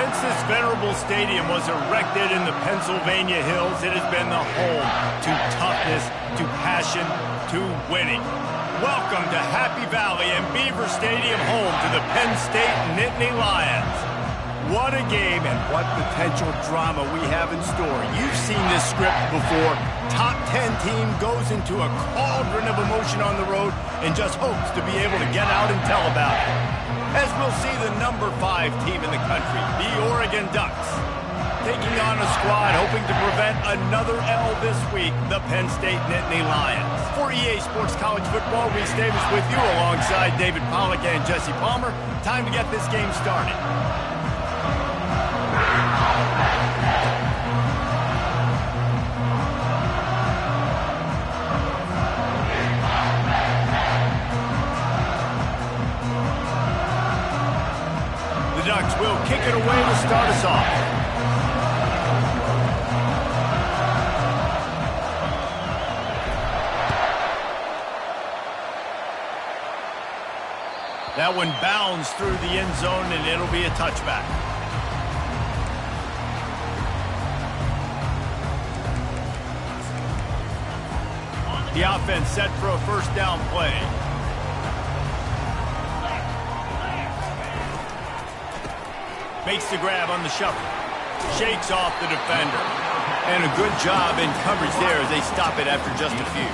Since this venerable stadium was erected in the Pennsylvania hills, it has been the home to toughness, to passion, to winning. Welcome to Happy Valley and Beaver Stadium, home to the Penn State Nittany Lions. What a game and what potential drama we have in store. You've seen this script before. Top 10 team goes into a cauldron of emotion on the road and just hopes to be able to get out and tell about it. As we'll see the number 5 team in the country, the Oregon Ducks, taking on a squad hoping to prevent another L this week, the Penn State Nittany Lions. For EA Sports College Football, Reese Davis with you alongside David Pollack and Jesse Palmer. Time to get this game started. The Ducks will kick it away to start us off. That one bounds through the end zone, and it'll be a touchback. The offense set for a first down play. Makes the grab on the shuffle. Shakes off the defender. And a good job in coverage there as they stop it after just a few.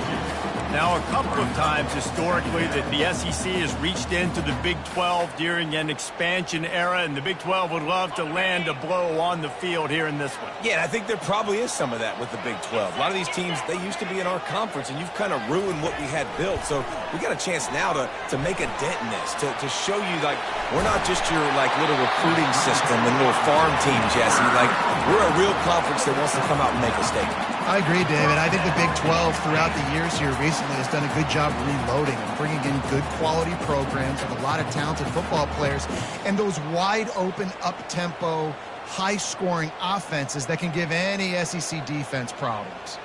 Now, a couple of times historically that the SEC has reached into the Big 12 during an expansion era, and the Big 12 would love to land a blow on the field here in this one. Yeah, I think there probably is some of that with the Big 12. A lot of these teams, they used to be in our conference, and you've kind of ruined what we had built. So we got a chance now to make a dent in this, to show you, like, we're not just your, like, little recruiting system and little farm team, Jesse. Like, we're a real conference that wants to come out and make a statement. I agree, David. I think the Big 12 throughout the years here recently has done a good job reloading and bringing in good quality programs with a lot of talented football players and those wide open, up-tempo, high-scoring offenses that can give any SEC defense problems.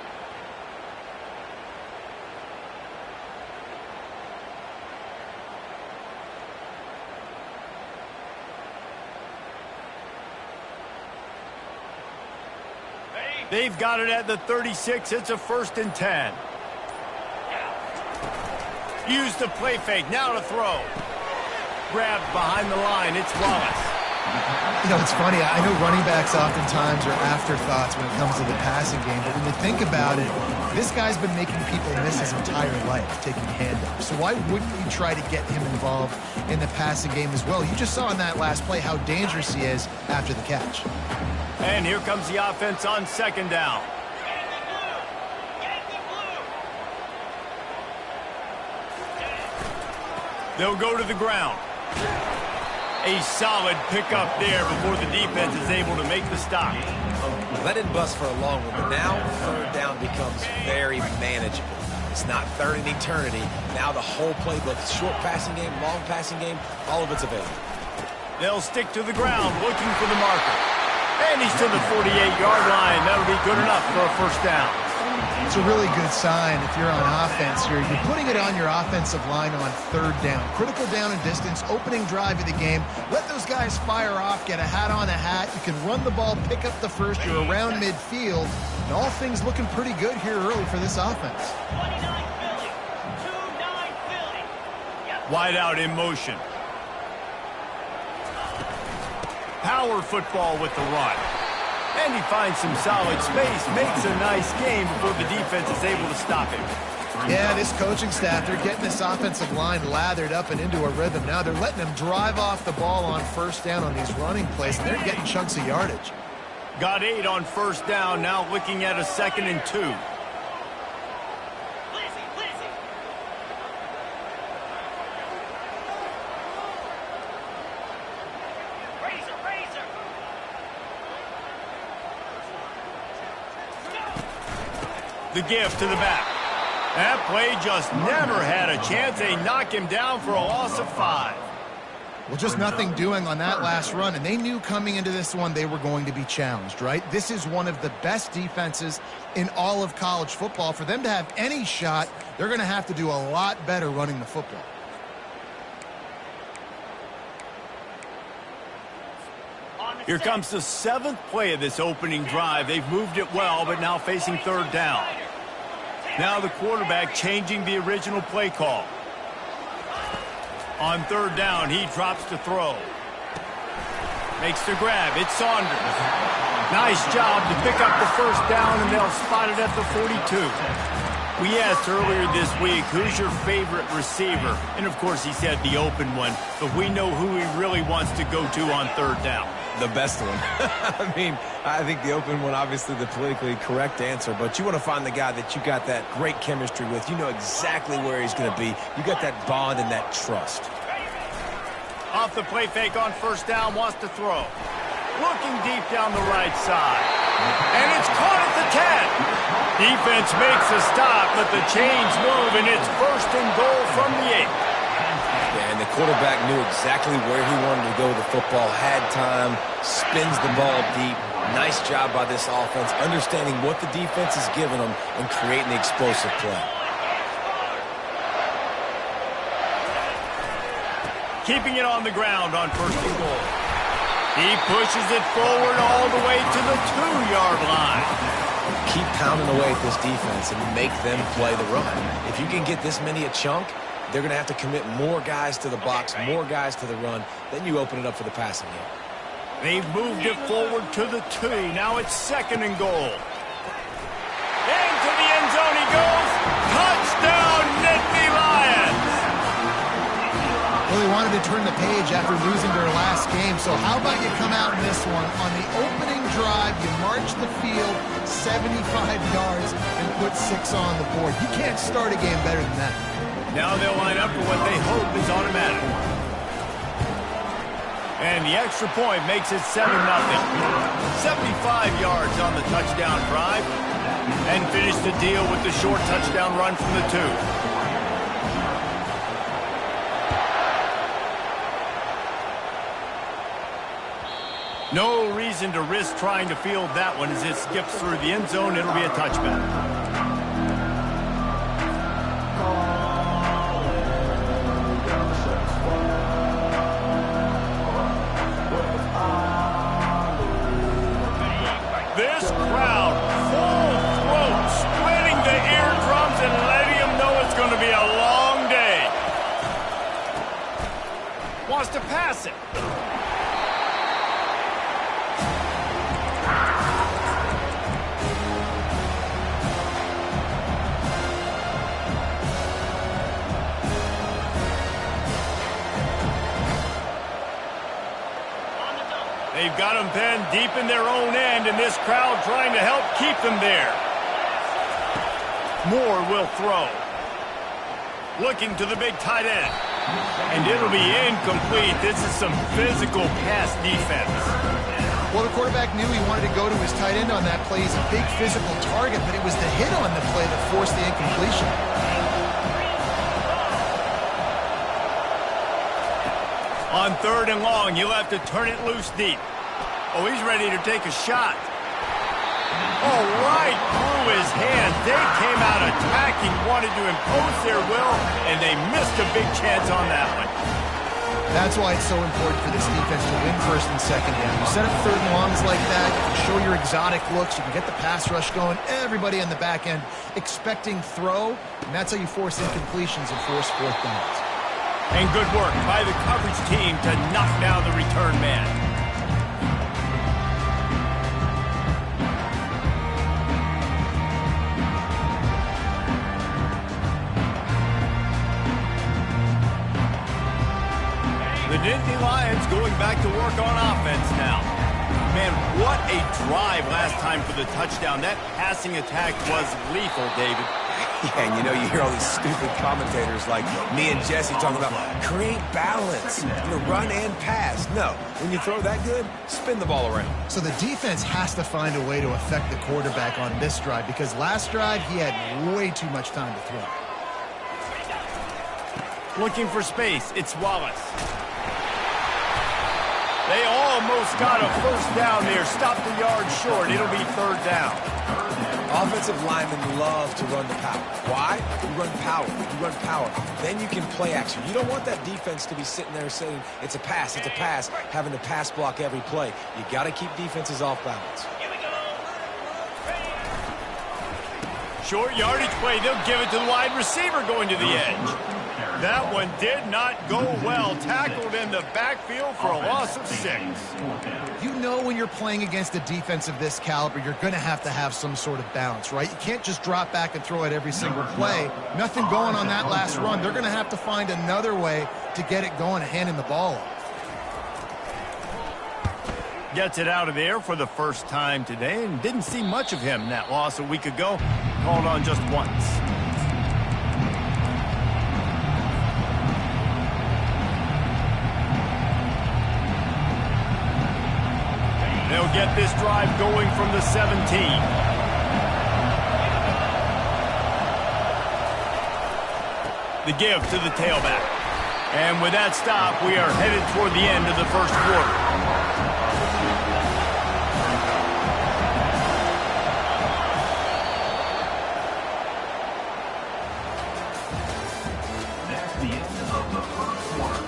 They've got it at the 36. It's a 1st and 10. Use the play fake. Now to throw. Grabbed behind the line. It's Wallace. You know, it's funny. I know running backs oftentimes are afterthoughts when it comes to the passing game, but when you think about it, this guy's been making people miss his entire life, taking handoffs. So why wouldn't you try to get him involved in the passing game as well? You just saw in that last play how dangerous he is after the catch. And here comes the offense on 2nd down. They'll go to the ground. A solid pickup there before the defense is able to make the stop. Let it bust for a long one, but now 3rd down becomes very manageable. It's not 3rd and eternity. Now the whole playbook, short passing game, long passing game, all of it's available. They'll stick to the ground looking for the marker. And he's to the 48-yard line. That'll be good enough for a 1st down. It's a really good sign if you're on offense here. You're putting it on your offensive line on 3rd down. Critical down and distance, opening drive of the game. Let those guys fire off, get a hat on a hat. You can run the ball, pick up the first. You're around midfield. And all things looking pretty good here early for this offense. 29 Philly. 2-9 Philly. Yep. Wide out in motion. Power football with the run. And he finds some solid space, makes a nice game before the defense is able to stop him. Yeah, this coaching staff, they're getting this offensive line lathered up and into a rhythm. Now they're letting them drive off the ball on 1st down on these running plays, and they're getting chunks of yardage. Got 8 on 1st down, now looking at a 2nd and 2. The give to the back. That play just never had a chance. They knock him down for a loss of 5. Well, just nothing doing on that last run, and they knew coming into this one they were going to be challenged, right? This is one of the best defenses in all of college football. For them to have any shot, they're going to have to do a lot better running the football. Here comes the 7th play of this opening drive. They've moved it well, but now facing 3rd down. Now the quarterback changing the original play call. On 3rd down, he drops to throw. Makes the grab. It's Saunders. Nice job to pick up the 1st down, and they'll spot it at the 42. We asked earlier this week, who's your favorite receiver? And, of course, he said the open one, but we know who he really wants to go to on 3rd down. The best one. I mean, I think the open one, obviously the politically correct answer, but you want to find the guy that you got that great chemistry with. You know exactly where he's going to be. You got that bond and that trust. Off the play fake on 1st down, wants to throw. Looking deep down the right side. And it's caught at the 10. Defense makes a stop, but the chains move, and it's 1st and goal from the 8. Yeah, and the quarterback knew exactly where he wanted to go with the football, had time, spins the ball deep. Nice job by this offense, understanding what the defense is giving them and creating the explosive play. Keeping it on the ground on 1st and goal. He pushes it forward all the way to the 2-yard line. Keep pounding away at this defense and make them play the run. If you can get this many a chunk, they're going to have to commit more guys to the box, more guys to the run. Then you open it up for the passing game. They've moved it forward to the 2. Now it's 2nd and goal. Into the end zone he goes. Touchdown, Nittany Lions! Well, they wanted to turn the page after losing their last game, so how about you come out in this one? On the opening drive, you march the field 75 yards and put 6 on the board. You can't start a game better than that. Now they'll line up for what they hope is automatic. And the extra point makes it 7-0. 75 yards on the touchdown drive. And finish the deal with the short touchdown run from the 2. No reason to risk trying to field that one as it skips through the end zone. It'll be a touchback. This crowd, full throat, splitting the eardrums and letting them know it's going to be a long day. Wants to pass it. They've got them pinned deep in their own end, and this crowd trying to help keep them there. Moore will throw. Looking to the big tight end. And it'll be incomplete. This is some physical pass defense. Well, the quarterback knew he wanted to go to his tight end on that play. He's a big physical target, but it was the hit on the play that forced the incompletion. On 3rd and long, you'll have to turn it loose deep. Oh, he's ready to take a shot. Oh, right through his hands. They came out attacking, wanted to impose their will, and they missed a big chance on that one. That's why it's so important for this defense to win 1st and 2nd down. You set up 3rd and longs like that, you can show your exotic looks, you can get the pass rush going, everybody on the back end expecting throw, and that's how you force incompletions and force 4th downs. And good work by the coverage team to knock down the return man. The Nittany Lions going back to work on offense now. Man, what a drive last time for the touchdown. That passing attack was lethal, David. Yeah, and you know, you hear all these stupid commentators like me and Jesse talking about create balance, run and pass. No, when you throw that good, spin the ball around. So the defense has to find a way to affect the quarterback on this drive because last drive he had way too much time to throw. Looking for space, it's Wallace. They almost got a 1st down there, stopped the yard short. It'll be 3rd down. Offensive linemen love to run the power. Why? You run power. You run power. Then you can play action. You don't want that defense to be sitting there saying, it's a pass, having to pass block every play. You got to keep defenses off balance. Short yardage play. They'll give it to the wide receiver going to the edge. That one did not go well. Tackled in the backfield for a loss of 6. You know when you're playing against a defense of this caliber, you're going to have some sort of balance, right? You can't just drop back and throw it every single play. Nothing going on that last run. They're going to have to find another way to get it going and handing the ball off. Gets it out of the air for the first time today and didn't see much of him. That loss a week ago, called on just once. They'll get this drive going from the 17. The give to the tailback. And with that stop, we are headed toward the end of the first quarter. That's the end of the first quarter.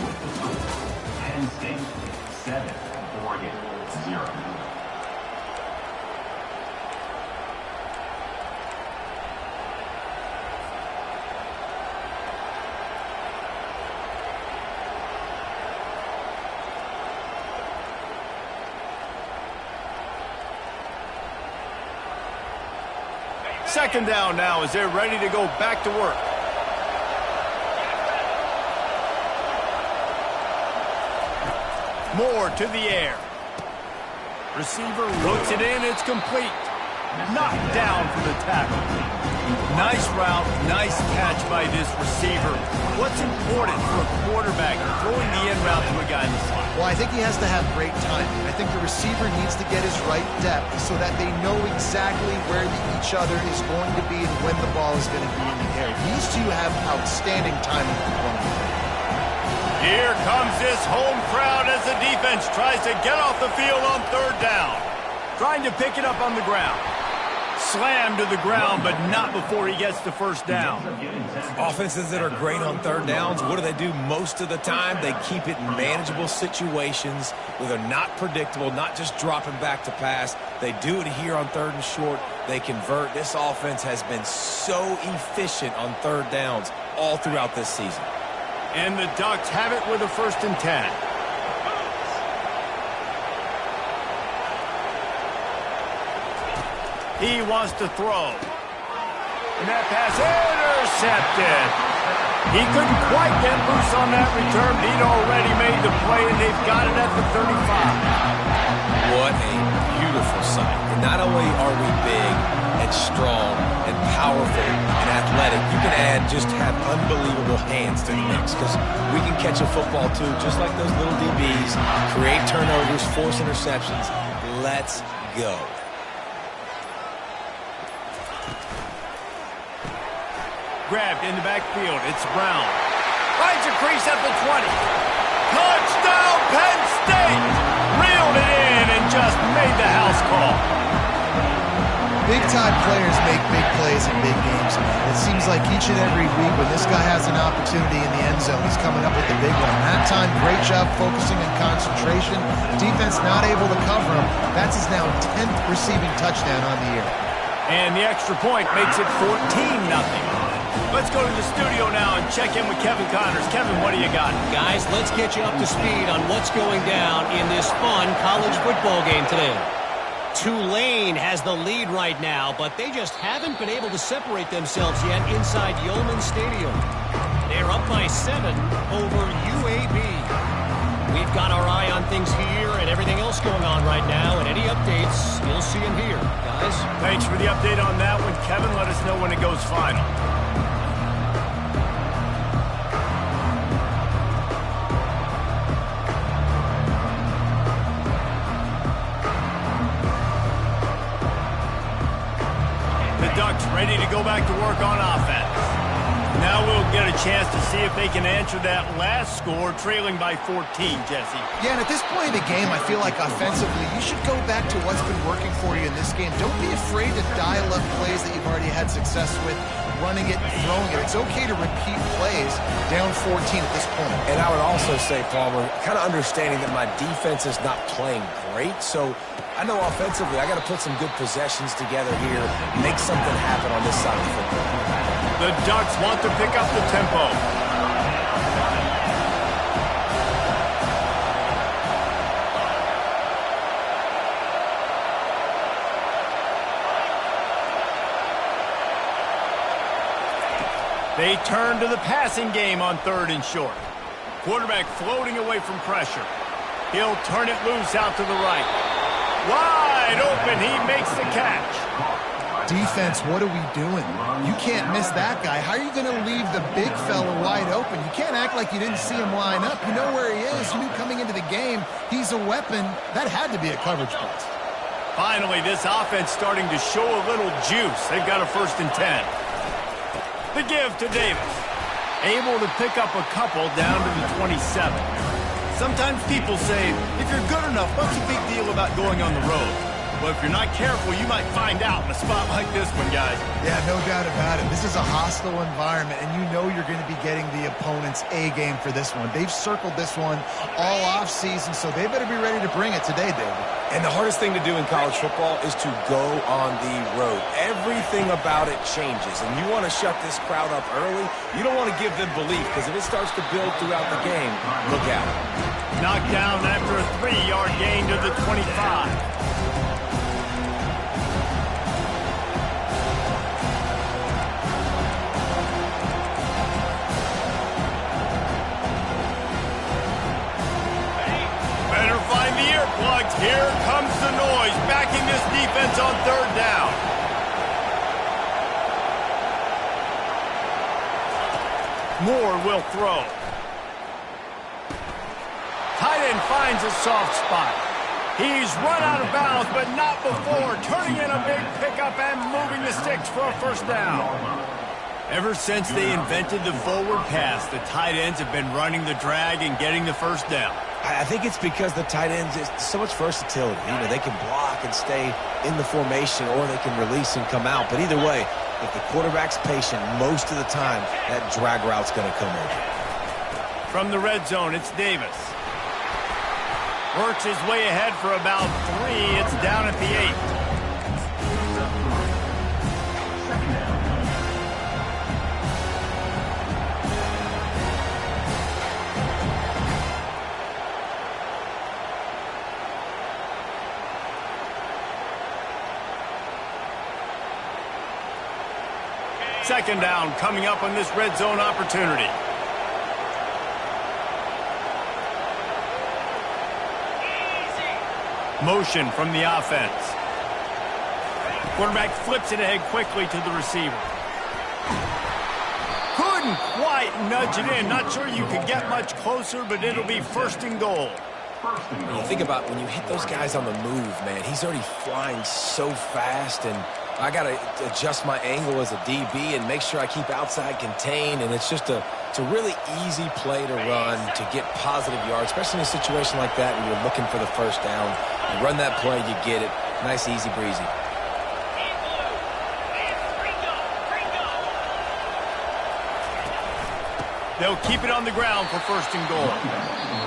With the score, Penn State 7, Oregon 0. Second down now as they're ready to go back to work. Moore to the air. Receiver looks it in. It's complete. Knocked down for the tackle. Nice route, nice catch by this receiver. What's important for a quarterback throwing the in route to a guy in the slot? Well, I think he has to have great timing. I think the receiver needs to get his right depth so that they know exactly where each other is going to be and when the ball is going to be in the air. These two have outstanding timing with one another. Here comes this home crowd as the defense tries to get off the field on third down. Trying to pick it up on the ground. Slammed to the ground, but not before he gets the first down. Offenses that are great on third downs, what do most of the time? They keep it in manageable situations where they're not predictable, not just dropping back to pass. They do it here on third and short. They convert. This offense has been so efficient on third downs all throughout this season. And the Ducks have it with a 1st and 10. He wants to throw. And that pass intercepted. He couldn't quite get loose on that return. He'd already made the play, and they've got it at the 35. What a beautiful sight. And not only are we big and strong and powerful and athletic, you can just have unbelievable hands to the mix because we can catch a football too, just like those little DBs, create turnovers, force interceptions. Let's go. Grabbed in the backfield. It's Brown. Finds a crease at the 20. Touchdown, Penn State! Reeled it in and just made the house call. Big-time players make big plays in big games, man. It seems like each and every week when this guy has an opportunity in the end zone, he's coming up with the big one. That time, great job focusing and concentration. Defense not able to cover him. That's his now 10th receiving touchdown on the year. And the extra point makes it 14-0. Let's go to the studio now and check in with Kevin Connors. Kevin, what do you got? Guys, let's get you up to speed on what's going down in this fun college football game today. Tulane has the lead right now, but they just haven't been able to separate themselves yet inside Yulman Stadium. They're up by 7 over UAB. We've got our eye on things here and everything else going on right now, and any updates, you'll see them here, guys. Thanks for the update on that one, Kevin. Let us know when it goes final. Ducks ready to go back to work on offense. Now we'll get a chance to see if they can answer that last score, trailing by 14, Jesse. Yeah, and at this point in the game, I feel like offensively, you should go back to what's been working for you in this game. Don't be afraid to dial up plays that you've already had success with, running it and throwing it. It's okay to repeat plays down 14 at this point. And I would also say, Palmer, kind of understanding that my defense is not playing great, so I know offensively I got to put some good possessions together here, make something happen on this side of the football. The Ducks want to pick up the tempo. They turn to the passing game on 3rd and short. Quarterback floating away from pressure. He'll turn it loose out to the right. Wide open, he makes the catch. Defense, what are we doing? You can't miss that guy. How are you going to leave the big fella wide open? You can't act like you didn't see him line up. You know where he is. You knew coming into the game he's a weapon. That had to be a coverage bust. Finally, this offense starting to show a little juice. They've got a 1st and 10. The give to Davis. Able to pick up a couple down to the 27. Sometimes people say, if you're good enough, what's the big deal about going on the road? Well, if you're not careful, you might find out in a spot like this one, guys. Yeah, no doubt about it. This is a hostile environment, and you know you're going to be getting the opponent's A game for this one. They've circled this one all offseason, so they better be ready to bring it today, David. And the hardest thing to do in college football is to go on the road. Everything about it changes, and you want to shut this crowd up early. You don't want to give them belief, because if it starts to build throughout the game, look out. Knocked down after a 3-yard gain to the 25. Earplugs. Here comes the noise, backing this defense on 3rd down. Moore will throw. Tight end finds a soft spot. He's run out of bounds, but not before turning in a big pickup and moving the sticks for a 1st down. Ever since they invented the forward pass, the tight ends have been running the drag and getting the 1st down. I think it's because the tight ends, is so much versatility. You know, they can block and stay in the formation, or they can release and come out. But either way, if the quarterback's patient, most of the time, that drag route's going to come over. From the red zone, it's Davis. Works his way ahead for about 3. It's down at the 8. Second down coming up on this red zone opportunity. Motion from the offense. Quarterback flips it ahead quickly to the receiver. Couldn't quite nudge it in. Not sure you could get much closer, but it'll be 1st and goal. When you think about when you hit those guys on the move, man, he's already flying so fast, and I got to adjust my angle as a DB and make sure I keep outside contained, and it's just it's a really easy play to run to get positive yards, especially in a situation like that when you're looking for the 1st down. You run that play, you get it. Nice, easy breezy. They'll keep it on the ground for 1st and goal.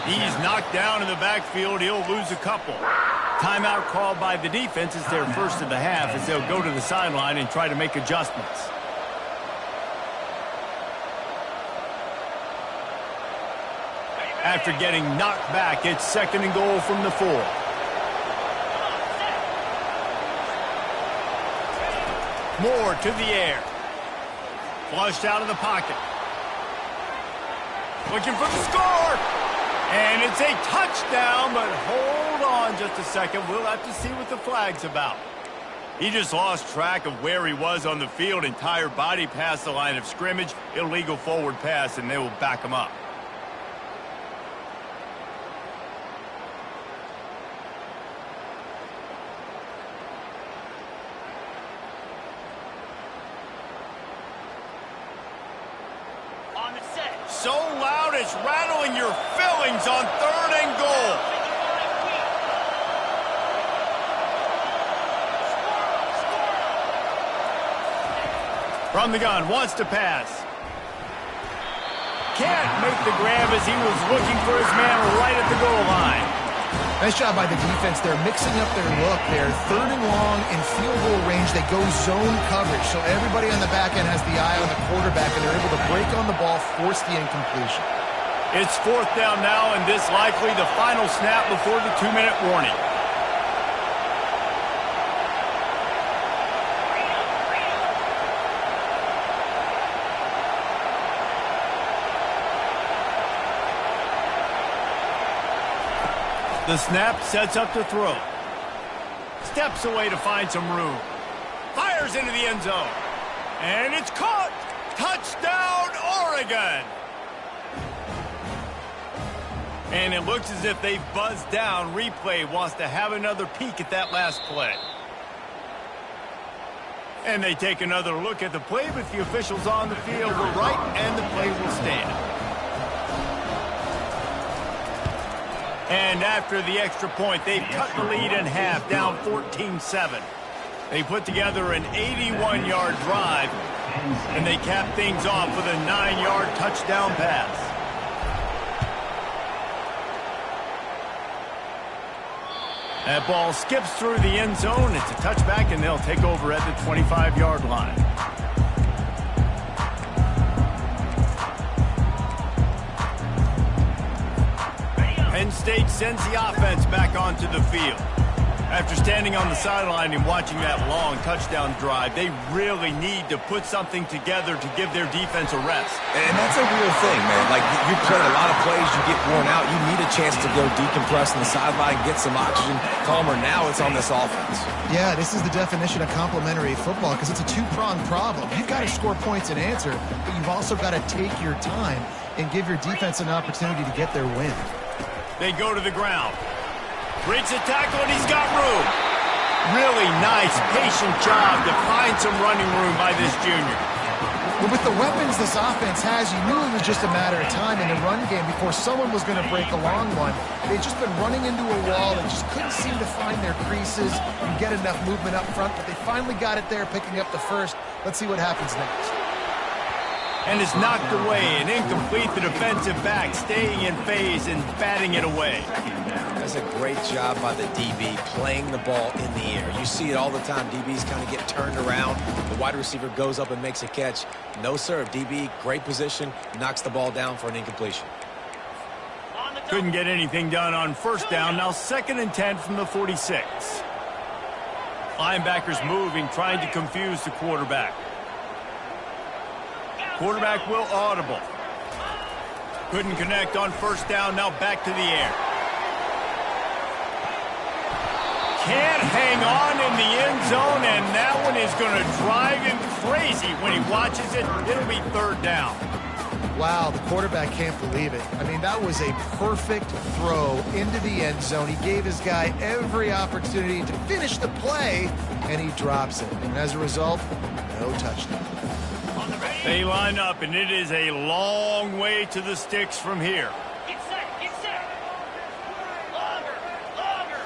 He's knocked down in the backfield. He'll lose a couple. Timeout called by the defense. It's their 1st of the half as they'll go to the sideline and try to make adjustments. After getting knocked back, it's 2nd and goal from the 4. Moore to the air. Flushed out of the pocket. Looking for the score. And it's a touchdown, but hold on just a second. We'll have to see what the flag's about. He just lost track of where he was on the field. Entire body past the line of scrimmage. Illegal forward pass, and they will back him up. So loud it's rattling your fillings on 3rd and goal. From the gun, wants to pass. Can't make the grab as he was looking for his man right at the goal line. Nice job by the defense. They're mixing up their look. They're 3rd and long in field goal range. They go zone coverage, so everybody on the back end has the eye on the quarterback, and they're able to break on the ball, force the incompletion. It's 4th down now, and this likely the final snap before the 2-minute warning. The snap sets up to throw. Steps away to find some room. Fires into the end zone. And it's caught. Touchdown, Oregon. And it looks as if they've buzzed down. Replay wants to have another peek at that last play. And they take another look at the play, but the officials on the field were right, and the play will stand. And after the extra point, they've cut the lead in half, down 14-7. They put together an 81-yard drive, and they cap things off with a 9-yard touchdown pass. That ball skips through the end zone. It's a touchback, and they'll take over at the 25-yard line. Penn State sends the offense back onto the field. After standing on the sideline and watching that long touchdown drive, they really need to put something together to give their defense a rest. And that's a real thing, man. Like, you play a lot of plays, you get worn out. You need a chance to go decompress on the sideline, get some oxygen, calmer. Now it's on this offense. Yeah, this is the definition of complementary football because it's a two-pronged problem. You've got to score points and answer, but you've also got to take your time and give your defense an opportunity to get their win. They go to the ground. Breaks the tackle, and he's got room. Really nice, patient job to find some running room by this junior. But with the weapons this offense has, you knew it was just a matter of time in the run game before someone was going to break a long one. They'd just been running into a wall and just couldn't seem to find their creases and get enough movement up front, but they finally got it there, picking up the first. Let's see what happens next. And it's knocked away and incomplete. The defensive back staying in phase and batting it away. That's a great job by the DB playing the ball in the air. You see it all the time. DBs kind of get turned around. The wide receiver goes up and makes a catch. No serve. DB, great position, knocks the ball down for an incompletion. Couldn't get anything done on 1st down. Now 2nd and 10 from the 46. Linebackers moving, trying to confuse the quarterback. Quarterback will audible. Couldn't connect on 1st down. Now back to the air. Can't hang on in the end zone, and that one is going to drive him crazy when he watches it. It'll be 3rd down. Wow, the quarterback can't believe it. I mean, that was a perfect throw into the end zone. He gave his guy every opportunity to finish the play, and he drops it. And as a result, no touchdown. They line up, and it is a long way to the sticks from here. Get set, get set. Longer, longer.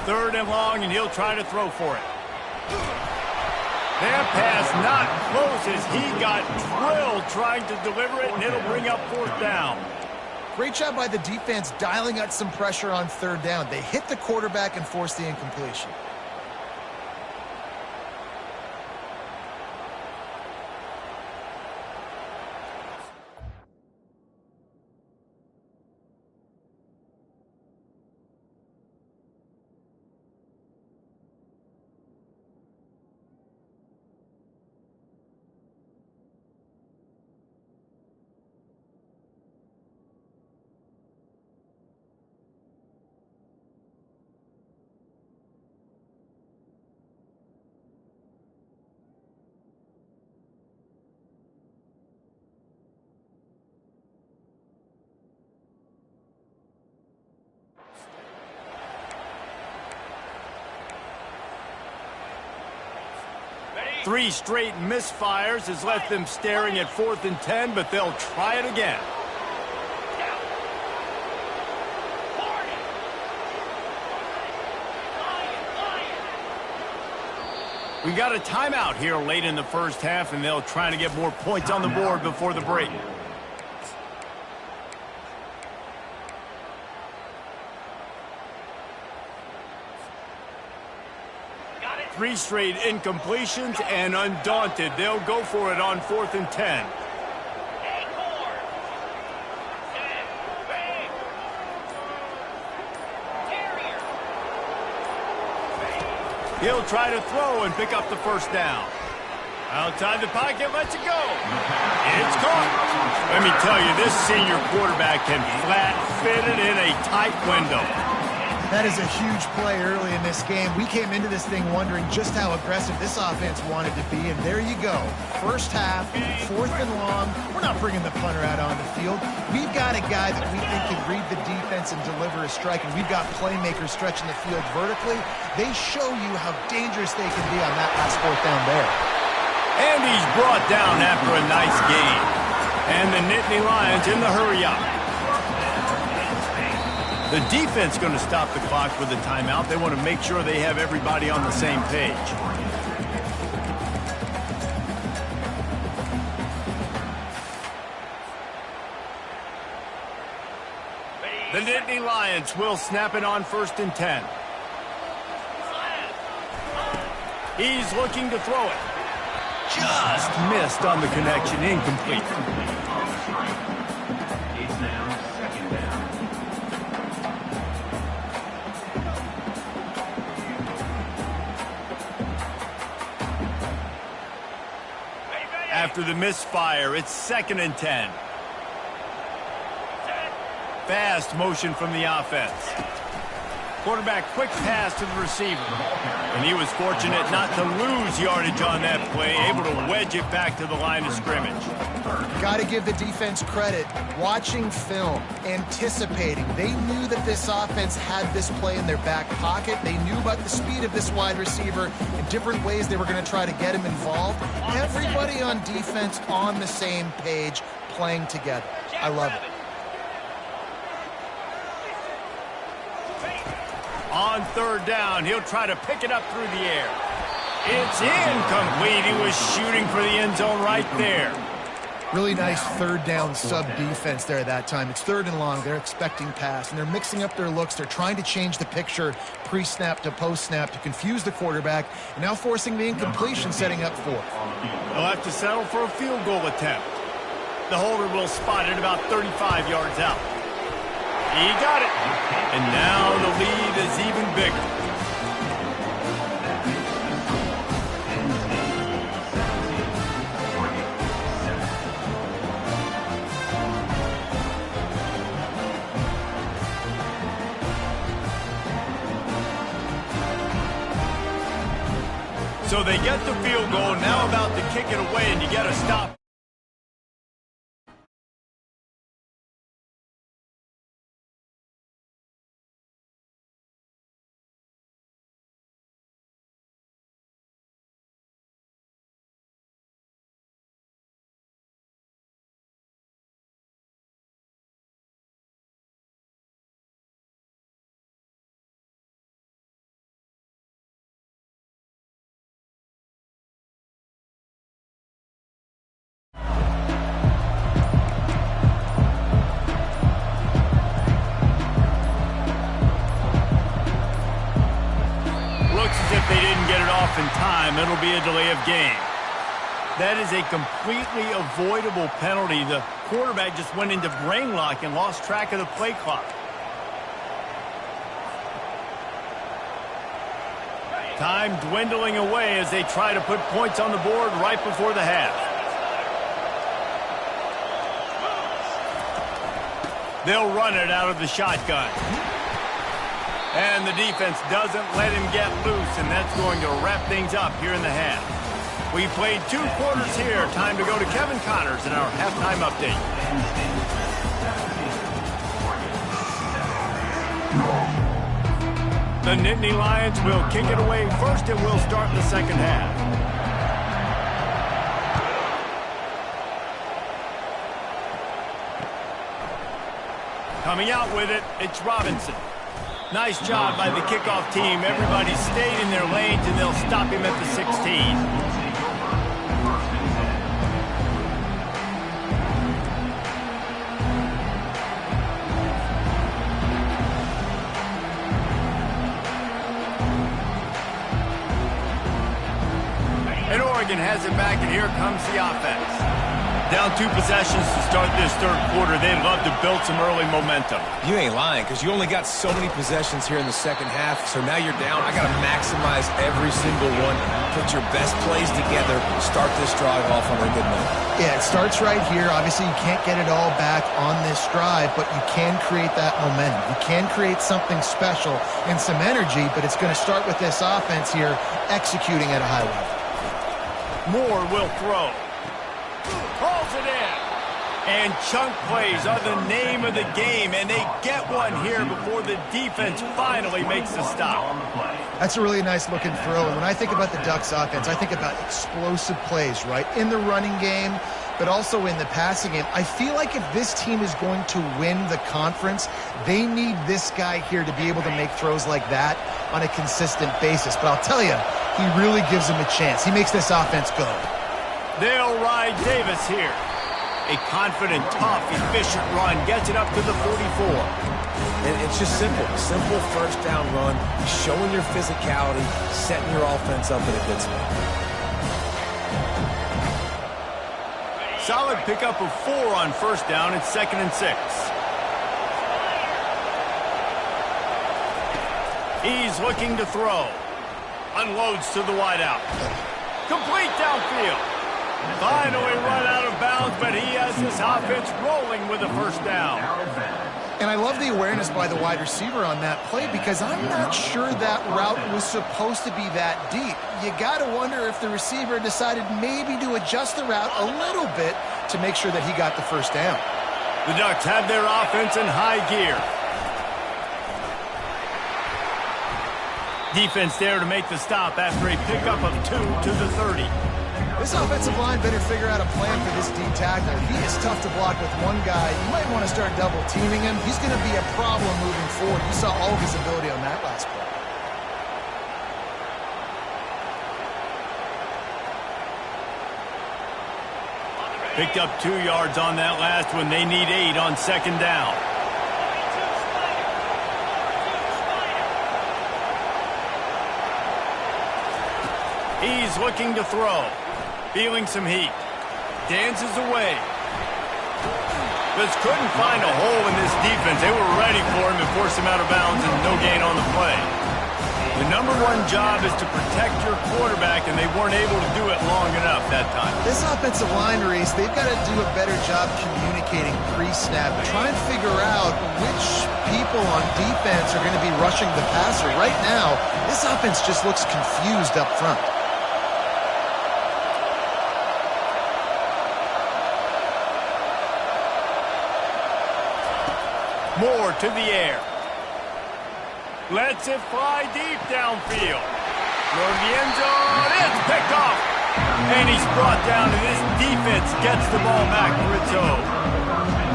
3rd and long, and he'll try to throw for it. That pass not close as he got drilled trying to deliver it, and it'll bring up 4th down. Great job by the defense dialing out some pressure on 3rd down. They hit the quarterback and forced the incompletion. 3 straight misfires has left them staring at 4th and 10, but they'll try it again. We got a timeout here late in the first half, and they'll try to get more points on the board before the break. Got it. 3 straight incompletions, and undaunted, they'll go for it on 4th and 10. Acorn. Set. Break. Terrier. He'll try to throw and pick up the first down. Outside the pocket, lets it go. It's caught. Let me tell you, this senior quarterback can flat fit it in a tight window. That is a huge play early in this game. We came into this thing wondering just how aggressive this offense wanted to be, and there you go. First half, 4th and long. We're not bringing the punter out on the field. We've got a guy that we think can read the defense and deliver a strike, and we've got playmakers stretching the field vertically. They show you how dangerous they can be on that last 4th down there. And he's brought down after a nice gain. And the Nittany Lions in the hurry-up. The defense going to stop the clock with a timeout. They want to make sure they have everybody on the same page. The Nittany Lions will snap it on 1st and 10. He's looking to throw it. Just missed on the connection, incomplete. It's now 2nd down. After the misfire, it's 2nd and 10. Fast motion from the offense. Quarterback quick pass to the receiver. And he was fortunate not to lose yardage on that play, able to wedge it back to the line of scrimmage. Got to give the defense credit. Watching film, anticipating. They knew that this offense had this play in their back pocket. They knew about the speed of this wide receiver and different ways they were going to try to get him involved. Everybody on defense on the same page, playing together. I love it. On 3rd down, he'll try to pick it up through the air. It's incomplete. He was shooting for the end zone right there. Really nice 3rd down sub defense there that time. It's 3rd and long. They're expecting pass, and they're mixing up their looks. They're trying to change the picture pre-snap to post-snap to confuse the quarterback, and now forcing the incompletion, setting up 4th. They'll have to settle for a field goal attempt. The holder will spot it about 35 yards out. He got it. And now the lead is even bigger. So they get the field goal, now about to kick it away, and you got to stop. If they didn't get it off in time, it'll be a delay of game. That is a completely avoidable penalty. The quarterback just went into brain lock and lost track of the play clock. Time dwindling away as they try to put points on the board right before the half. They'll run it out of the shotgun. And the defense doesn't let him get loose, and that's going to wrap things up here in the half. We played 2 quarters here. Time to go to Kevin Connors in our halftime update. The Nittany Lions will kick it away first, and we'll start the second half. Coming out with it, it's Robinson. Nice job by the kickoff team. Everybody stayed in their lanes, and they'll stop him at the 16. And Oregon has it back, and here comes the offense. Down 2 possessions to start this third quarter. They'd love to build some early momentum. You ain't lying, because you only got so many possessions here in the second half, so now you're down. I got to maximize every single one. Put your best plays together. Start this drive off on a good note. Yeah, it starts right here. Obviously, you can't get it all back on this drive, but you can create that momentum. You can create something special and some energy, but it's going to start with this offense here executing at a high level. Moore will throw. Calls it in. And chunk plays are the name of the game, and they get one here before the defense finally makes the stop. That's a really nice looking throw. And when I think about the Ducks offense, I think about explosive plays, right? In the running game, but also in the passing game. I feel like if this team is going to win the conference, they need this guy here to be able to make throws like that on a consistent basis. But I'll tell you, he really gives them a chance. He makes this offense go. They'll ride Davis here. A confident, tough, efficient run gets it up to the 44. And it's just simple. Simple first down run, showing your physicality, setting your offense up in a good spot. Solid pickup of 4 on first down. It's 2nd and 6. He's looking to throw. Unloads to the wideout. Complete downfield. Finally run out of bounds, but he has this offense rolling with a first down. And I love the awareness by the wide receiver on that play because I'm not sure that route was supposed to be that deep. You got to wonder if the receiver decided maybe to adjust the route a little bit to make sure that he got the first down. The Ducks have their offense in high gear. Defense there to make the stop after a pickup of 2 to the 30. This offensive line better figure out a plan for this D tackle. He is tough to block with one guy. You might want to start double teaming him. He's going to be a problem moving forward. You saw all of his ability on that last play. Picked up 2 yards on that last one. They need 8 on second down. He's looking to throw. Feeling some heat. Dances away. Just couldn't find a hole in this defense. They were ready for him and forced him out of bounds, and no gain on the play. The number one job is to protect your quarterback, and they weren't able to do it long enough that time. This offensive line race, they've got to do a better job communicating pre-snap. Try and figure out which people on defense are going to be rushing the passer. Right now, this offense just looks confused up front. Moore to the air. Lets it fly deep downfield. Toward the end zone. It's picked off. And he's brought down, and this defense gets the ball back for its own.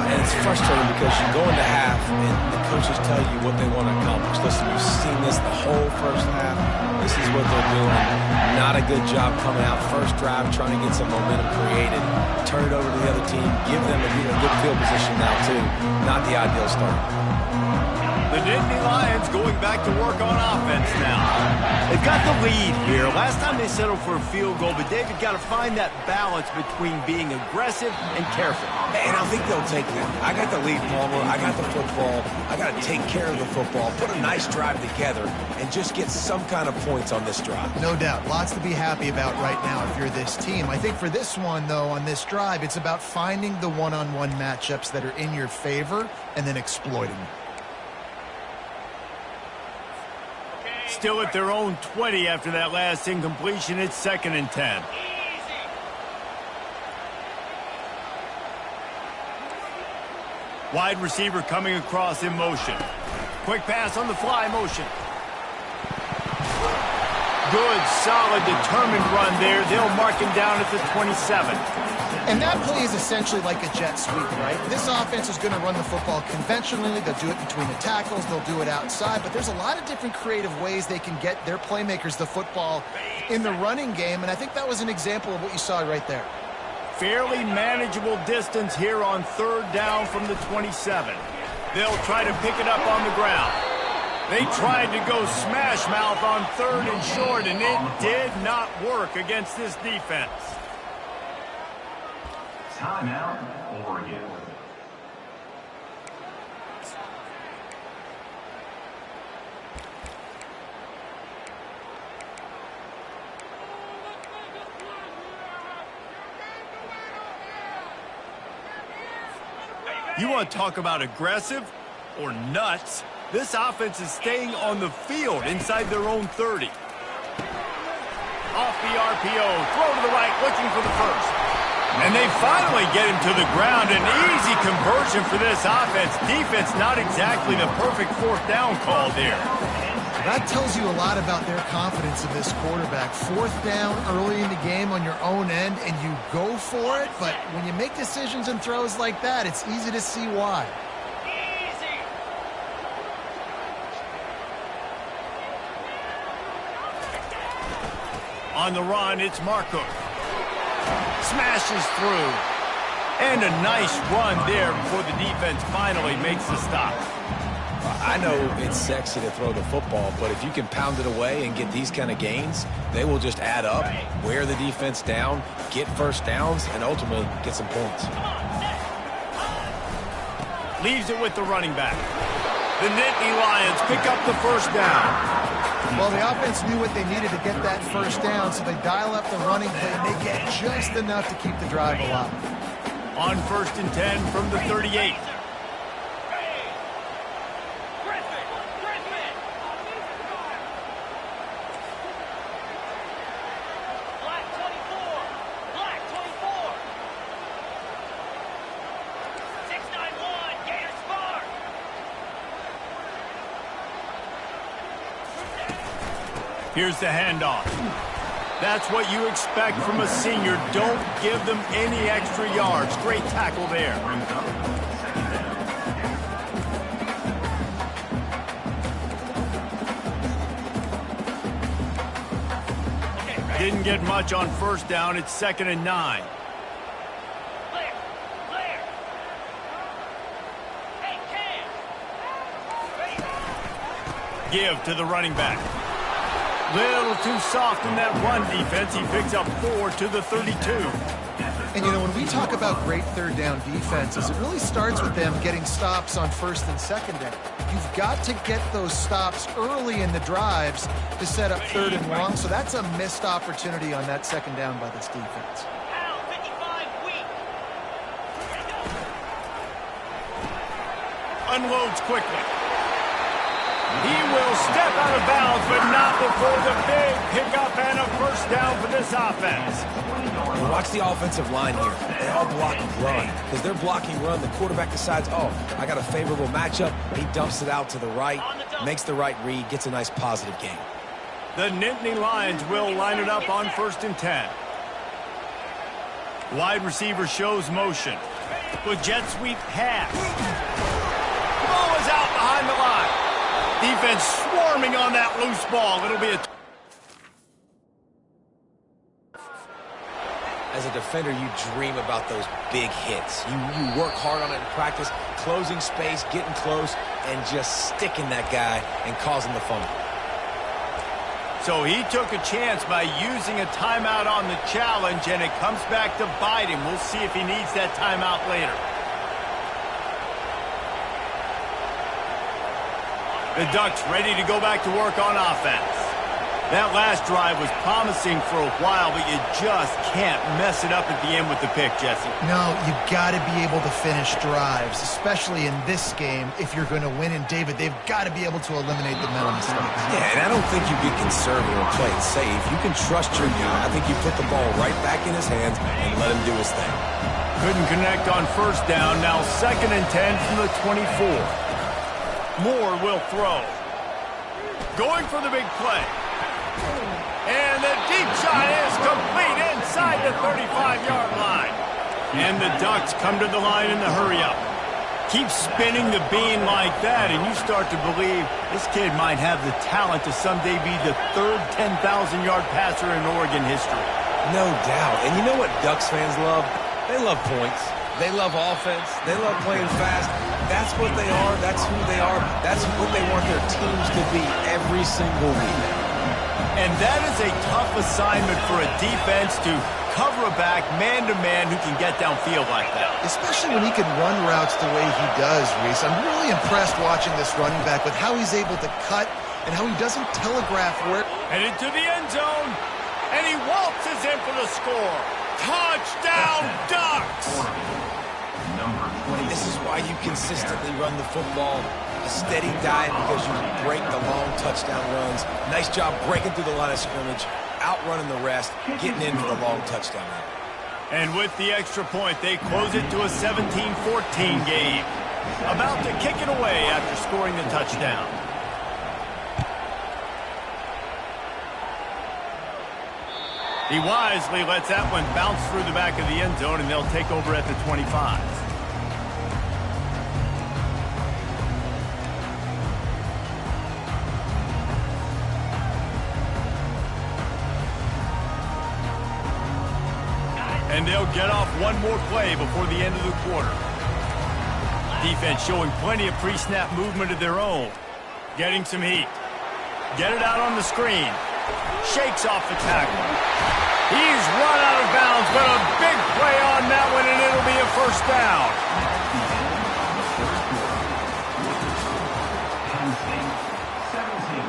And it's frustrating because you go into half, and the coaches tell you what they want to accomplish. Listen, you've seen this the whole first half. This is what they're doing. Not a good job coming out first drive, trying to get some momentum created. Turn it over to the other team. Give them a good field position now, too. Not the ideal start. The Nittany Lions going back to work on offense now. They've got the lead here. Last time they settled for a field goal, but David got to find that balance between being aggressive and careful. And I think they'll take that. I got the lead, Palmer. I got the football. I got to take care of the football, put a nice drive together, and just get some kind of points on this drive. No doubt. Lots to be happy about right now if you're this team. I think for this one, though, on this drive, it's about finding the one-on-one matchups that are in your favor and then exploiting them. Still at their own 20 after that last incompletion. It's 2nd and 10. Wide receiver coming across in motion. Quick pass on the fly motion. Good, solid, determined run there. They'll mark him down at the 27. And that play is essentially like a jet sweep, right? This offense is going to run the football conventionally. They'll do it between the tackles. They'll do it outside. But there's a lot of different creative ways they can get their playmakers the football in the running game. And I think that was an example of what you saw right there. Fairly manageable distance here on 3rd down from the 27. They'll try to pick it up on the ground. They tried to go smash mouth on 3rd and short, and it did not work against this defense. Timeout, Oregon. You want to talk about aggressive or nuts? This offense is staying on the field inside their own 30. Off the RPO, throw to the right, looking for the first. And they finally get him to the ground. An easy conversion for this offense. Defense not exactly the perfect 4th down call there. That tells you a lot about their confidence in this quarterback. 4th down early in the game on your own end, and you go for it. But when you make decisions and throws like that, it's easy to see why. Easy. On the run, it's Marcook. Smashes through. And a nice run there before the defense finally makes the stop. I know it's sexy to throw the football, but if you can pound it away and get these kind of gains, they will just add up, wear the defense down, get first downs, and ultimately get some points. Leaves it with the running back. The Nittany Lions pick up the first down. Well, the offense knew what they needed to get that first down, so they dial up the running play, and they get just enough to keep the drive alive. On 1st and 10 from the 38. Here's the handoff. That's what you expect from a senior. Don't give them any extra yards. Great tackle there. Didn't get much on 1st down. It's 2nd and 9. Clear. Clear. Hey, Cam. Give to the running back. Little too soft in that run defense. He picks up 4 to the 32. And, you know, when we talk about great 3rd down defenses, it really starts with them getting stops on 1st and 2nd down. You've got to get those stops early in the drives to set up 3rd and long, so that's a missed opportunity on that 2nd down by this defense. Pound 55 weak. Unloads quickly. He will step out of bounds, but not before the big pickup and a first down for this offense. And watch the offensive line here. They all block run. Because they're blocking run, the quarterback decides, oh, I got a favorable matchup. He dumps it out to the right, makes the right read, gets a nice positive gain. The Nittany Lions will line it up on 1st and 10. Wide receiver shows motion. With jet sweep pass. Ball is out behind the line. Defense swarming on that loose ball. It'll be a... As a defender, you dream about those big hits. You work hard on it in practice, closing space, getting close, and just sticking that guy and causing the fumble. So he took a chance by using a timeout on the challenge, and it comes back to bite him. We'll see if he needs that timeout later. The Ducks ready to go back to work on offense. That last drive was promising for a while, but you just can't mess it up at the end with the pick, Jesse. No, you got to be able to finish drives, especially in this game if you're going to win. And, David, they've got to be able to eliminate the mental mistakes. Yeah, and I don't think you get conservative or play it safe. You can trust your guy. I think you put the ball right back in his hands and let him do his thing. Couldn't connect on first down. Now 2nd and 10 from the 24. Moore will throw. Going for the big play. And the deep shot is complete inside the 35-yard line. And the Ducks come to the line in the hurry-up. Keep spinning the bean like that, and you start to believe this kid might have the talent to someday be the third 10,000-yard passer in Oregon history. No doubt. And you know what Ducks fans love? They love points. They love offense. They love playing fast. That's what they are. That's who they are. That's what they want their teams to be every single week. And that is a tough assignment for a defense to cover a back man-to-man who can get downfield like that. Especially when he can run routes the way he does, Reese. I'm really impressed watching this running back with how he's able to cut and how he doesn't telegraph where. Headed to the end zone, and he waltzes in for the score. Touchdown, Ducks! This is why you consistently run the football. A steady diet because you break the long touchdown runs. Nice job breaking through the line of scrimmage, outrunning the rest, getting in for the long touchdown. And with the extra point, they close it to a 17-14 game. About to kick it away after scoring the touchdown. He wisely lets that one bounce through the back of the end zone, and they'll take over at the 25. And they'll get off one more play before the end of the quarter. Defense showing plenty of pre-snap movement of their own. Getting some heat. Get it out on the screen. Shakes off the tackle. He's run out of bounds, but a big play on that one, and it'll be a first down. Penn State 17,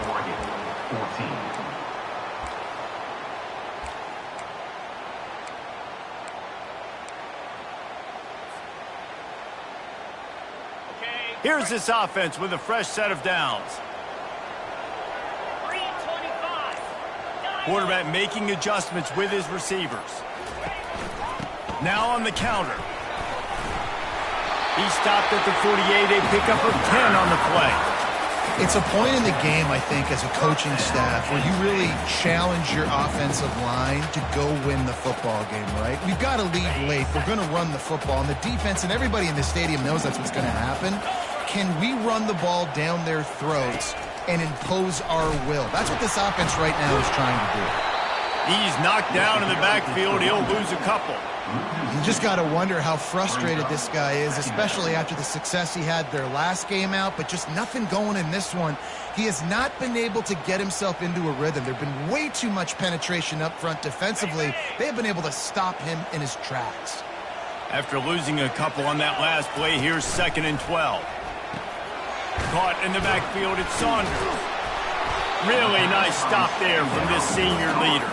Oregon 14. Here's this offense with a fresh set of downs. 3:25. Quarterback making adjustments with his receivers. Now on the counter. He stopped at the 48, a pickup of 10 on the play. It's a point in the game, I think, as a coaching staff where you really challenge your offensive line to go win the football game, right? We've got to lead late. We're going to run the football, and the defense and everybody in the stadium knows that's what's going to happen. Can we run the ball down their throats and impose our will? That's what this offense right now is trying to do. He's knocked down in the backfield. He'll lose a couple. You just got to wonder how frustrated this guy is, especially after the success he had their last game out, but just nothing going in this one. He has not been able to get himself into a rhythm. There's been way too much penetration up front defensively. They have been able to stop him in his tracks. After losing a couple on that last play, here's 2nd and 12. Caught in the backfield, it's Saunders. Really nice stop there from this senior leader.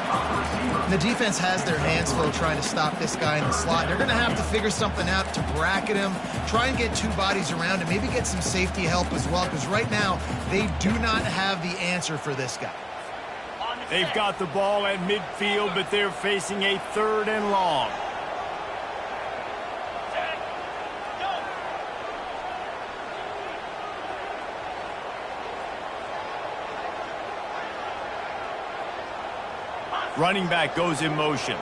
The defense has their hands full trying to stop this guy in the slot. They're going to have to figure something out to bracket him, try and get two bodies around him, maybe get some safety help as well, because right now they do not have the answer for this guy. They've got the ball at midfield, but they're facing a 3rd and long. Running back goes in motion.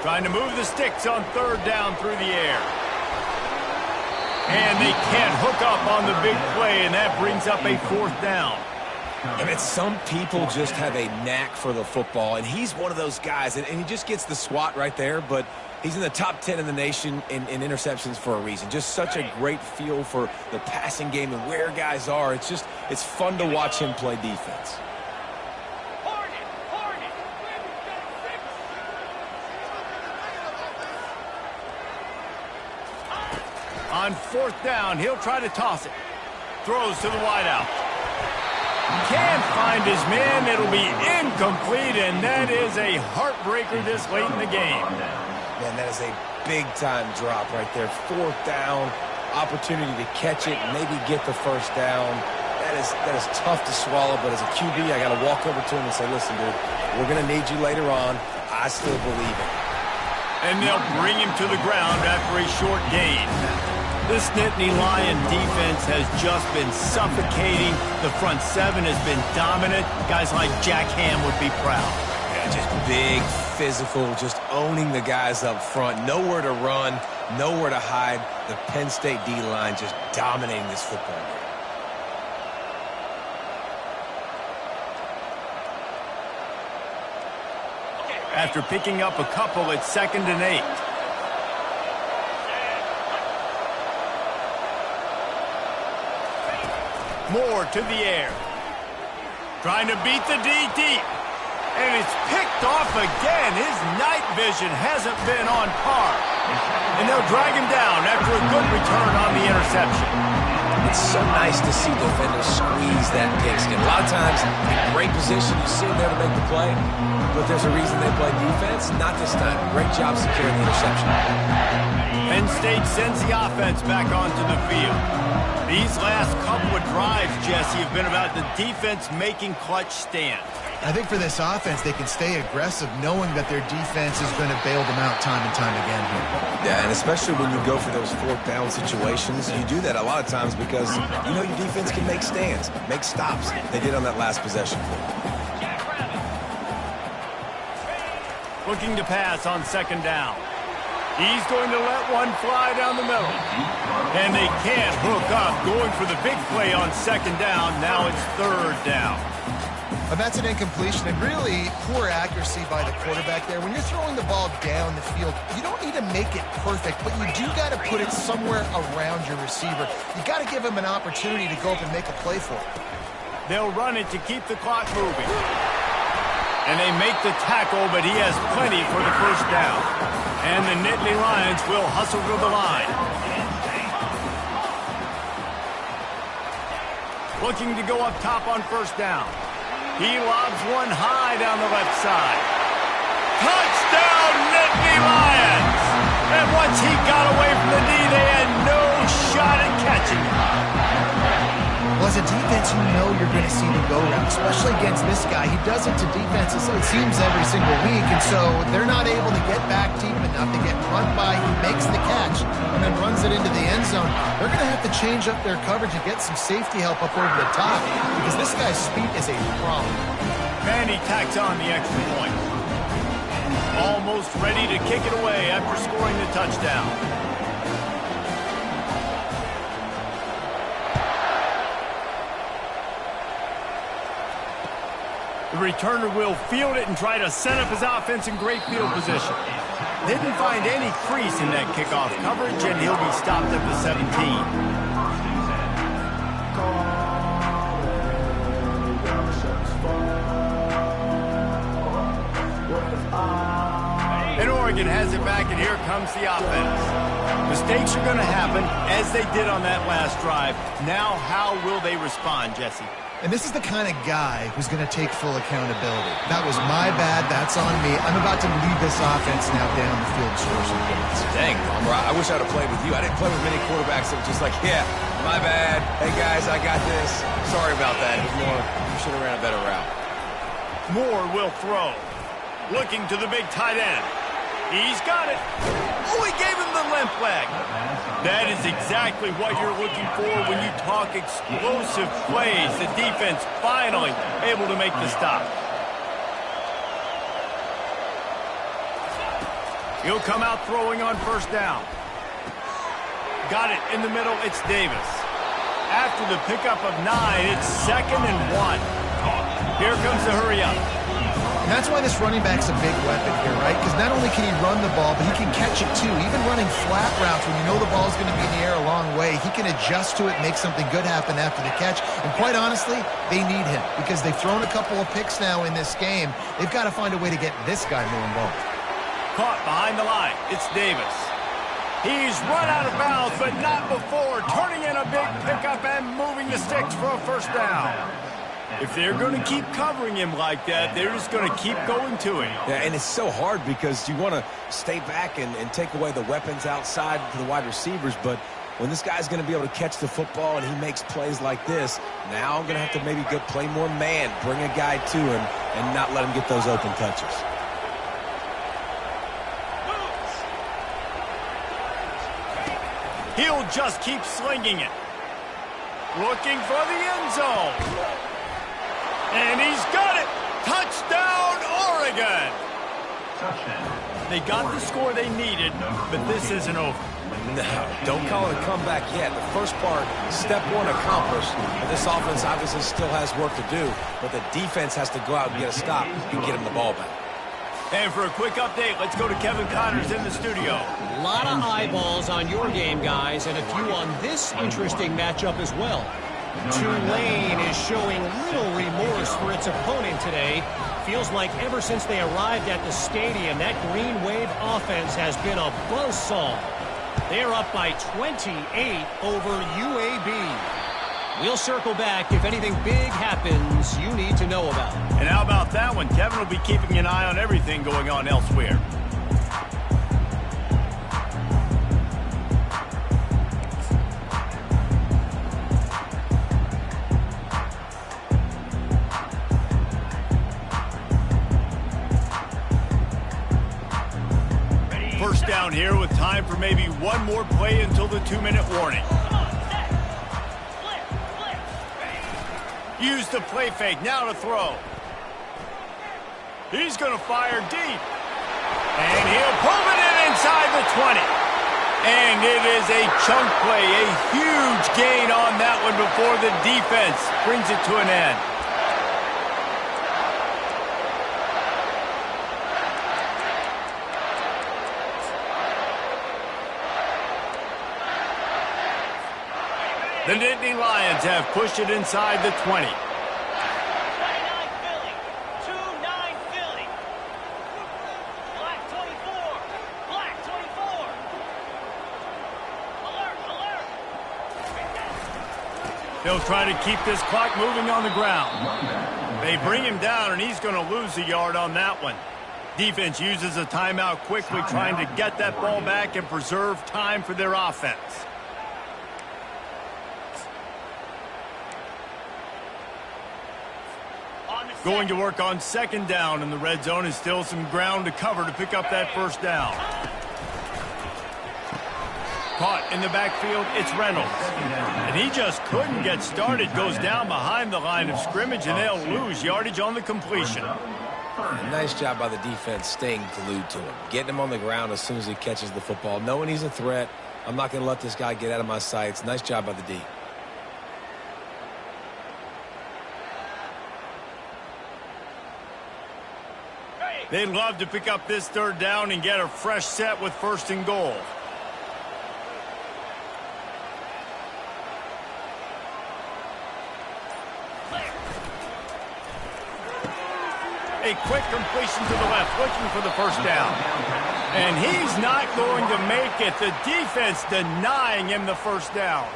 Trying to move the sticks on 3rd down through the air. And they can't hook up on the big play, and that brings up a 4th down. And some people just have a knack for the football, and he's one of those guys, and he just gets the swat right there, but he's in the top 10 in the nation in interceptions for a reason. Just such a great feel for the passing game and where guys are. It's fun to watch him play defense. On 4th down, he'll try to toss it. Throws to the wideout. Can't find his man. It'll be incomplete, and that is a heartbreaker this late in the game. Man, that is a big-time drop right there. 4th down, opportunity to catch it, maybe get the 1st down. That is tough to swallow, but as a QB, I got to walk over to him and say, listen, dude, we're going to need you later on. I still believe it. And they'll bring him to the ground after a short gain. This Nittany Lion defense has just been suffocating. The front seven has been dominant. Guys like Jack Ham would be proud. Yeah, just big, physical, just owning the guys up front. Nowhere to run, nowhere to hide. The Penn State D-line just dominating this football game. After picking up a couple, it's 2nd and 8. Moore to the air. Trying to beat the D deep. And it's picked off again. His night vision hasn't been on par. And they'll drag him down after a good return on the interception. It's so nice to see defenders squeeze that pigskin. A lot of times, in great position, you see them there to make the play. But there's a reason they play defense. Not this time. Great job securing the interception. Penn State sends the offense back onto the field. These last couple of drives, Jesse, have been about the defense making clutch stands. I think for this offense, they can stay aggressive knowing that their defense is going to bail them out time and time again here. Yeah, and especially when you go for those 4th down situations, you do that a lot of times because you know your defense can make stands, make stops. They did on that last possession. Looking to pass on 2nd down. He's going to let one fly down the middle. And they can't hook up. Going for the big play on 2nd down. Now it's 3rd down. And that's an incompletion and really poor accuracy by the quarterback there. When you're throwing the ball down the field, you don't need to make it perfect, but you do got to put it somewhere around your receiver. You got to give him an opportunity to go up and make a play for it. They'll run it to keep the clock moving. And they make the tackle, but he has plenty for the 1st down. And the Nittany Lions will hustle to the line. Looking to go up top on 1st down. He lobs one high down the left side. Touchdown, Nittany Lions! And once he got away from the knee, they had no shot at catching him. Well, as a defense, you know you're going to see the go-route, especially against this guy. He does it to defenses, it seems, every single week, and so they're not able to get back deep enough to get run by. He makes the catch and then runs it into the end zone. They're going to have to change up their coverage and get some safety help up over the top because this guy's speed is a problem. And he tacks on the extra point. Almost ready to kick it away after scoring the touchdown. The returner will field it and try to set up his offense in great field position. Didn't find any crease in that kickoff coverage, and he'll be stopped at the 17. And Oregon has it back, and here comes the offense. Mistakes are going to happen, as they did on that last drive. Now, how will they respond, Jesse? And this is the kind of guy who's going to take full accountability. That was my bad. That's on me. I'm about to lead this offense now down the field and score some points. Dang, Bomber, I wish I'd have played with you. I didn't play with many quarterbacks that were just like, yeah, my bad. Hey, guys, I got this. Sorry about that. It was more, you should have ran a better route. Moore will throw. Looking to the big tight end. He's got it. Oh, he gave him the limp leg. That is exactly what you're looking for when you talk explosive plays. The defense finally able to make the stop. He'll come out throwing on 1st down. Got it in the middle. It's Davis. After the pickup of 9, it's 2nd and 1. Here comes the hurry up. And that's why this running back's a big weapon here, right? Because not only can he run the ball, but he can catch it too. Even running flat routes when you know the ball's going to be in the air a long way, he can adjust to it, make something good happen after the catch. And quite honestly, they need him because they've thrown a couple of picks now in this game. They've got to find a way to get this guy more involved. Caught behind the line. It's Davis. He's run out of bounds, but not before turning in a big pickup and moving the sticks for a 1st down. If they're going to keep covering him like that, they're just going to keep going to him. Yeah, and it's so hard because you want to stay back and take away the weapons outside to the wide receivers, but when this guy's going to be able to catch the football and he makes plays like this, now I'm going to have to maybe play more man, bring a guy to him, and not let him get those open touches. He'll He'll just keep slinging it. Looking for the end zone. And he's got it. Touchdown, Oregon. Touchdown. They got the score they needed, but this isn't over. No, don't call it a comeback yet. The first part, step one accomplished. And this offense obviously still has work to do, but the defense has to go out and get a stop and get him the ball back. And for a quick update, let's go to Kevin Connors in the studio. A lot of eyeballs on your game, guys, and a few on this interesting matchup as well. Tulane is showing little remorse for its opponent today. Feels like ever since they arrived at the stadium, that Green Wave offense has been a buzzsaw. They're up by 28 over UAB. We'll circle back if anything big happens you need to know about. And how about that one? Kevin will be keeping an eye on everything going on elsewhere. First down here with time for maybe one more play until the 2-minute warning. Use the play fake, now to throw. He's going to fire deep. And he'll pull it in inside the 20. And it is a chunk play, a huge gain on that one before the defense brings it to an end. The Nittany Lions have pushed it inside the 20. 29 Philly. 2-9 Philly. Black 24. Black 24. Alert, alert. They'll try to keep this clock moving on the ground. They bring him down, and he's going to lose a yard on that one. Defense uses a timeout quickly, trying to get that ball back and preserve time for their offense. Going to work on second down in the red zone, and still some ground to cover to pick up that first down. Caught in the backfield, it's Reynolds. And he just couldn't get started. Goes down behind the line of scrimmage, and they'll lose yardage on the completion. Nice job by the defense staying glued to him. Getting him on the ground as soon as he catches the football. Knowing he's a threat, I'm not going to let this guy get out of my sights. Nice job by the D. They'd love to pick up this third down and get a fresh set with first and goal. A quick completion to the left, looking for the first down. And he's not going to make it. The defense denying him the first down.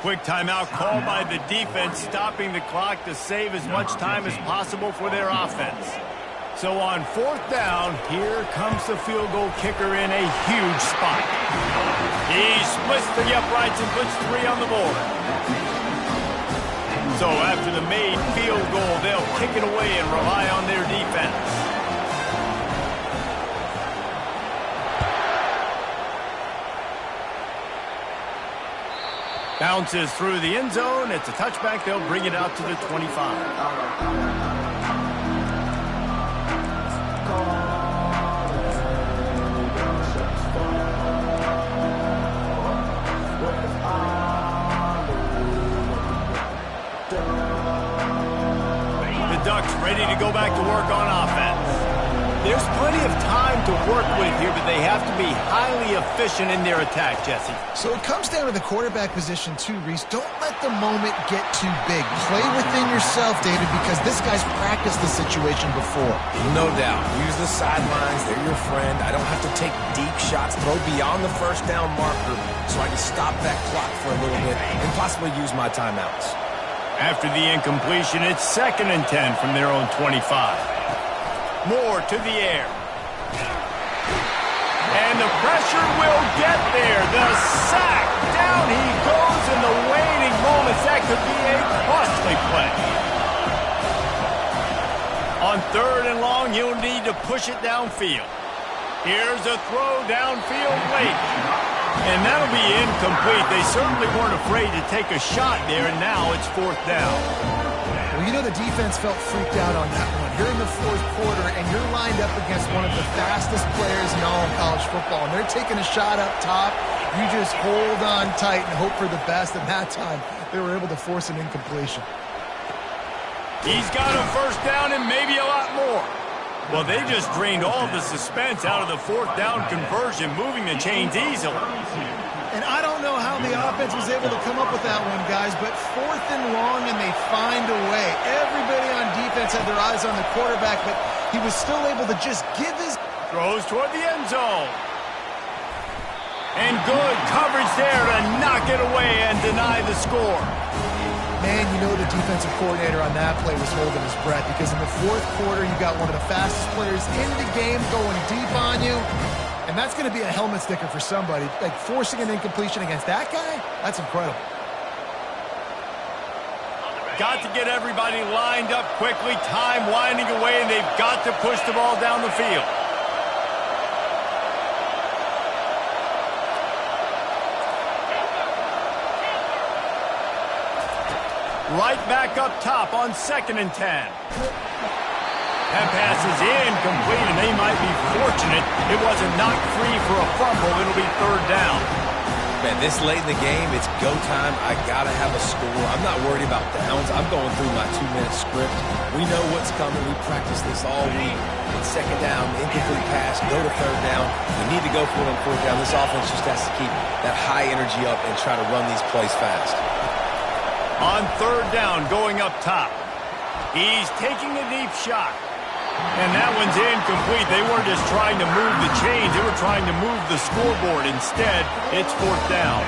Quick timeout called by the defense, stopping the clock to save as much time as possible for their offense. So on fourth down, here comes the field goal kicker in a huge spot. He splits the uprights and puts 3 on the board. So after the made field goal, they'll kick it away and rely on their defense. Bounces through the end zone. It's a touchback. They'll bring it out to the 25. Ducks ready to go back to work on offense. There's plenty of time to work with here, but they have to be highly efficient in their attack, Jesse. So it comes down to the quarterback position too, Reese. Don't let the moment get too big. Play within yourself, David, because this guy's practiced the situation before. No doubt. Use the sidelines. They're your friend. I don't have to take deep shots, throw beyond the first down marker so I can stop that clock for a little bit and possibly use my timeouts. After the incompletion, it's 2nd and 10 from their own 25. Moore to the air. And the pressure will get there. The sack. Down he goes in the waning moments. That could be a costly play. On 3rd and long, he'll need to push it downfield. Here's a throw downfield late. And that'll be incomplete. They certainly weren't afraid to take a shot there, and now it's 4th down. Well, you know the defense felt freaked out on that one. You're in the 4th quarter, and you're lined up against one of the fastest players in all of college football, and they're taking a shot up top. You just hold on tight and hope for the best, and that time they were able to force an incompletion. He's got a 1st down and maybe a lot more. Well, they just drained all of the suspense out of the 4th down conversion, moving the chains easily. And I don't know how the offense was able to come up with that one, guys, but 4th and long, and they find a way. Everybody on defense had their eyes on the quarterback, but he was still able to just give his... Throws toward the end zone. And good coverage there to knock it away and deny the score. Man, you know the defensive coordinator on that play was holding his breath, because in the 4th quarter, you got one of the fastest players in the game going deep on you, and that's going to be a helmet sticker for somebody. Like, forcing an incompletion against that guy, that's incredible. Got to get everybody lined up quickly, time winding away, and they've got to push the ball down the field. Right back up top on 2nd and 10. That pass is incomplete, and they might be fortunate it wasn't knocked free for a fumble. It'll be 3rd down. Man, this late in the game, it's go time. I got to have a score. I'm not worried about downs. I'm going through my 2-minute script. We know what's coming. We practice this all week. It's 2nd down, incomplete pass, go to 3rd down. We need to go for it on 4th down. This offense just has to keep that high energy up and try to run these plays fast. On 3rd down, going up top. He's taking a deep shot. And that one's incomplete. They weren't just trying to move the chains. They were trying to move the scoreboard. Instead, it's 4th down.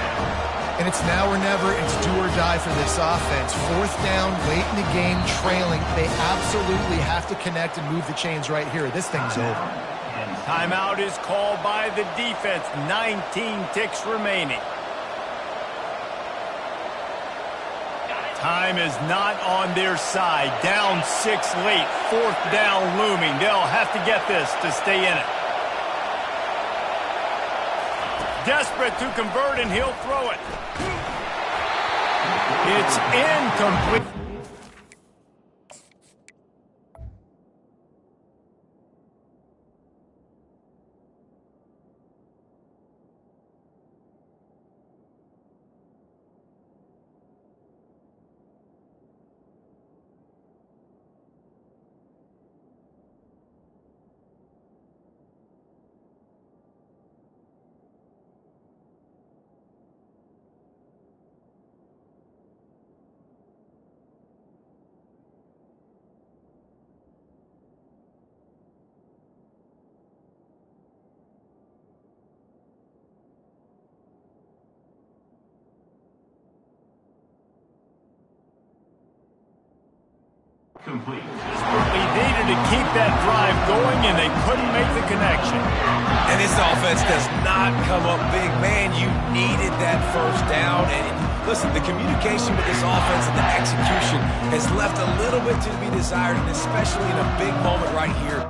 And it's now or never. It's do or die for this offense. 4th down, late in the game, trailing. They absolutely have to connect and move the chains right here. This thing's over. Timeout is called by the defense. 19 ticks remaining. Time is not on their side. Down 6 late. 4th down looming. They'll have to get this to stay in it. Desperate to convert, and he'll throw it. It's incomplete. Complete. Desperately needed to keep that drive going, and they couldn't make the connection. And this offense does not come up big. Man, you needed that 1st down. And listen, the communication with this offense and the execution has left a little bit to be desired, and especially in a big moment right here.